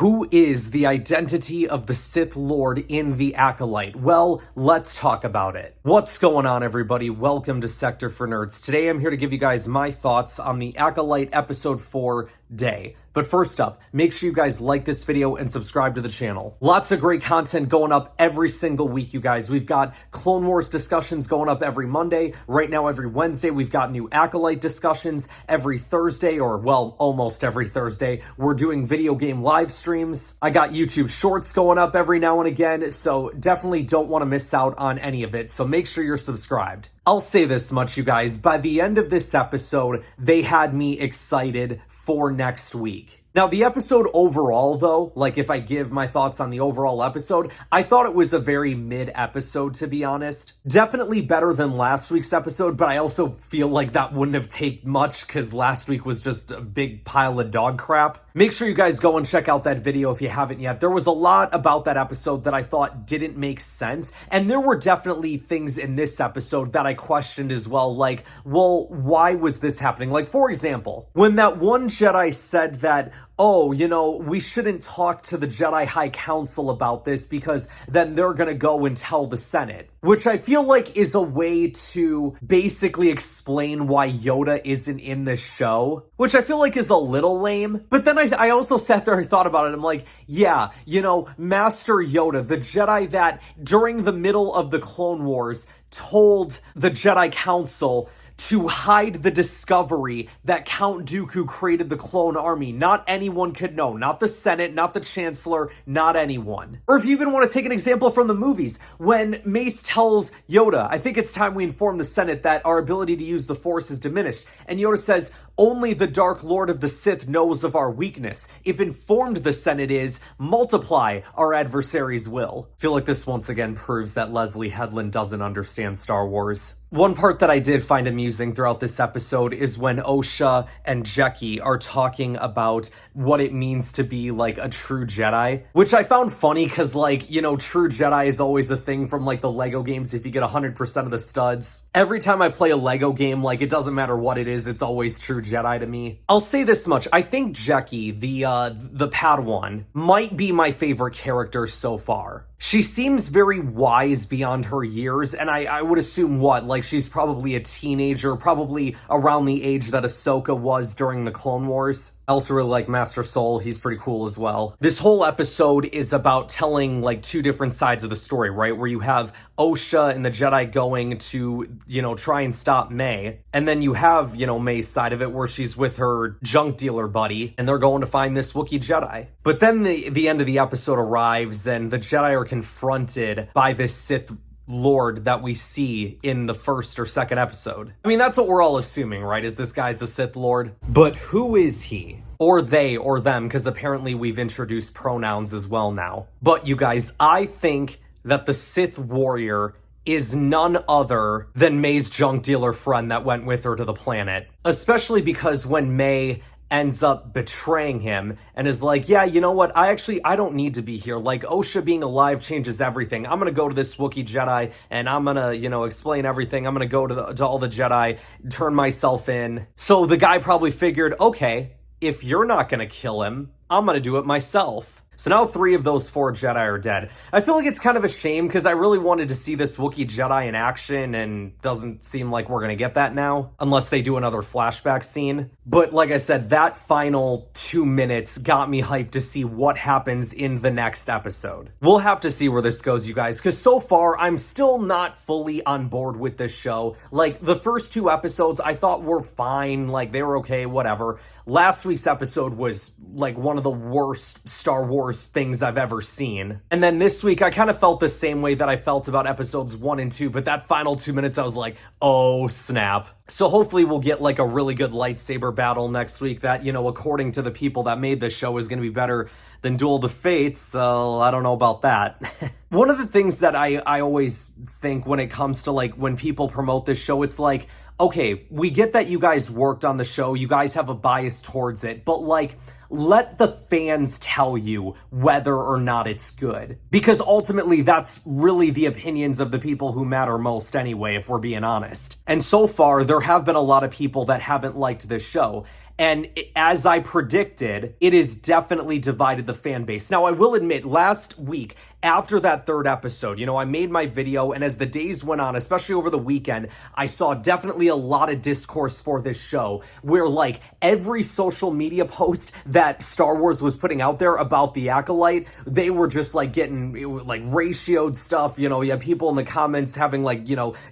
Who is the identity of the Sith Lord in the Acolyte? Well, let's talk about it. What's going on, everybody? Welcome to Sector for Nerds. Today I'm here to give you guys my thoughts on the Acolyte Episode 4 Day. But first up, make sure you guys like this video and subscribe to the channel. Lots of great content going up every single week, you guys. We've got Clone Wars discussions going up every Monday. Right now, every Wednesday, we've got new Acolyte discussions. Every Thursday, or well, almost every Thursday, we're doing video game live streams. I got YouTube Shorts going up every now and again, so definitely don't want to miss out on any of it. So make sure you're subscribed. I'll say this much, you guys. By the end of this episode, they had me excited for next week. Now, the episode overall, though, like if I give my thoughts on the overall episode, I thought it was a very mid-episode, to be honest. Definitely better than last week's episode, but I also feel like that wouldn't have taken much because last week was just a big pile of dog crap. Make sure you guys go and check out that video if you haven't yet. There was a lot about that episode that I thought didn't make sense, and there were definitely things in this episode that I questioned as well, like, well, why was this happening? Like, for example, when that one Jedi said that, oh, you know, we shouldn't talk to the Jedi High Council about this because then they're gonna go and tell the Senate. Which I feel like is a way to basically explain why Yoda isn't in this show. Which I feel like is a little lame. But then I also sat there and thought about it. I'm like, yeah, you know, Master Yoda, the Jedi that during the middle of the Clone Wars told the Jedi Council to hide the discovery that Count Dooku created the clone army. Not anyone could know. Not the Senate, not the Chancellor, not anyone. Or if you even want to take an example from the movies, when Mace tells Yoda, I think it's time we inform the Senate that our ability to use the Force is diminished. And Yoda says, only the Dark Lord of the Sith knows of our weakness. If informed the Senate is, multiply our adversaries' will. I feel like this once again proves that Leslie Headland doesn't understand Star Wars. One part that I did find amusing throughout this episode is when Osha and Jecki are talking about what it means to be, like, a true Jedi. Which I found funny because, like, you know, true Jedi is always a thing from, like, the Lego games if you get 100% of the studs. Every time I play a Lego game, like, it doesn't matter what it is, it's always true Jedi to me. I'll say this much. I think Jecki, the Padawan, might be my favorite character so far. She seems very wise beyond her years, and I would assume what? Like, she's probably a teenager, probably around the age that Ahsoka was during the Clone Wars. I also really like Master Soul. He's pretty cool as well. This whole episode is about telling, like, two different sides of the story, right? Where you have Osha and the Jedi going to, you know, try and stop May. And then you have, you know, May's side of it where she's with her junk dealer buddy, and they're going to find this Wookiee Jedi. But then the end of the episode arrives, and the Jedi are confronted by this Sith Lord that we see in the first or second episode. I mean, that's what we're all assuming, right? Is this guy's a Sith Lord? But who is he? Or they, or them, because apparently we've introduced pronouns as well now. But you guys, I think that the Sith warrior is none other than May's junk dealer friend that went with her to the planet. Especially because when May ends up betraying him and is like, yeah, you know what, I don't need to be here. Like, Osha being alive changes everything. I'm gonna go to this Wookiee Jedi and I'm gonna, you know, explain everything. I'm gonna go to all the Jedi, turn myself in. So the guy probably figured, okay, if you're not gonna kill him, I'm gonna do it myself. So now 3 of those 4 Jedi are dead. I feel like it's kind of a shame because I really wanted to see this Wookiee Jedi in action, and doesn't seem like we're going to get that now, unless they do another flashback scene. But like I said, that final 2 minutes got me hyped to see what happens in the next episode. We'll have to see where this goes, you guys, because so far I'm still not fully on board with this show. Like, the first 2 episodes I thought were fine, like they were okay, whatever. Last week's episode was like one of the worst Star Wars things I've ever seen. And then this week I kind of felt the same way that I felt about episodes 1 and 2, but that final 2 minutes I was like, oh snap. So hopefully we'll get like a really good lightsaber battle next week that, you know, according to the people that made this show is going to be better than Duel of the Fates, so I don't know about that. One of the things that I always think when it comes to, like, when people promote this show, it's like, okay, we get that you guys worked on the show, you guys have a bias towards it, but, like, let the fans tell you whether or not it's good. Because ultimately, that's really the opinions of the people who matter most anyway, if we're being honest. And so far, there have been a lot of people that haven't liked this show. And as I predicted, it has definitely divided the fan base. Now, I will admit, last week, after that third episode, I made my video, and as the days went on, especially over the weekend, I saw definitely a lot of discourse for this show, where like every social media post that Star Wars was putting out there about the Acolyte, they were just like getting like ratioed stuff. You had people in the comments having like,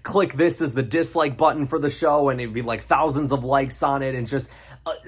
click this as the dislike button for the show, and it'd be like thousands of likes on it, and just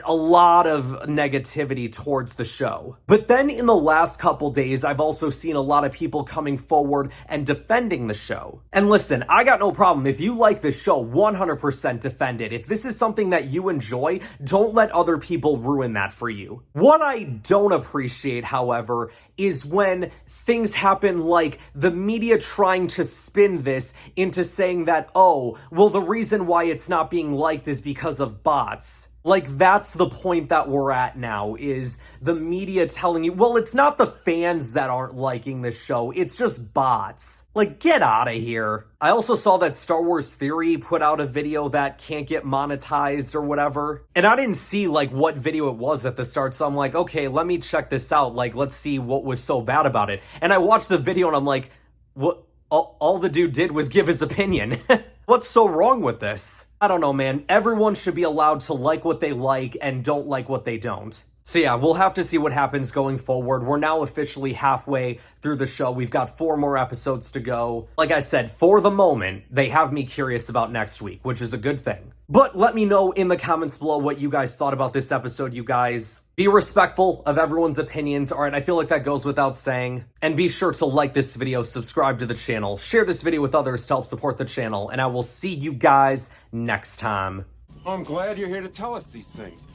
a lot of negativity towards the show. But then in the last couple days, I've also seen a lot of people coming forward and defending the show. And listen, I got no problem. If you like this show, 100% defend it. If this is something that you enjoy, don't let other people ruin that for you. What I don't appreciate, however, is when things happen like the media trying to spin this into saying that, oh, well, the reason why it's not being liked is because of bots. Like, that's the point that we're at now, is the media telling you, well, it's not the fans that aren't liking this show, it's just bots. Like, get out of here. I also saw that Star Wars Theory put out a video that can't get monetized or whatever. And I didn't see, like, what video it was at the start, so I'm like, okay, let me check this out. Like, let's see what was so bad about it. And I watched the video and I'm like, what? All the dude did was give his opinion. What's so wrong with this? I don't know, man. Everyone should be allowed to like what they like and don't like what they don't. So yeah, we'll have to see what happens going forward. We're now officially halfway through the show. We've got 4 more episodes to go. Like I said, for the moment, they have me curious about next week, which is a good thing. But let me know in the comments below what you guys thought about this episode, you guys. Be respectful of everyone's opinions, alright? I feel like that goes without saying. And be sure to like this video, subscribe to the channel, share this video with others to help support the channel, and I will see you guys next time. I'm glad you're here to tell us these things.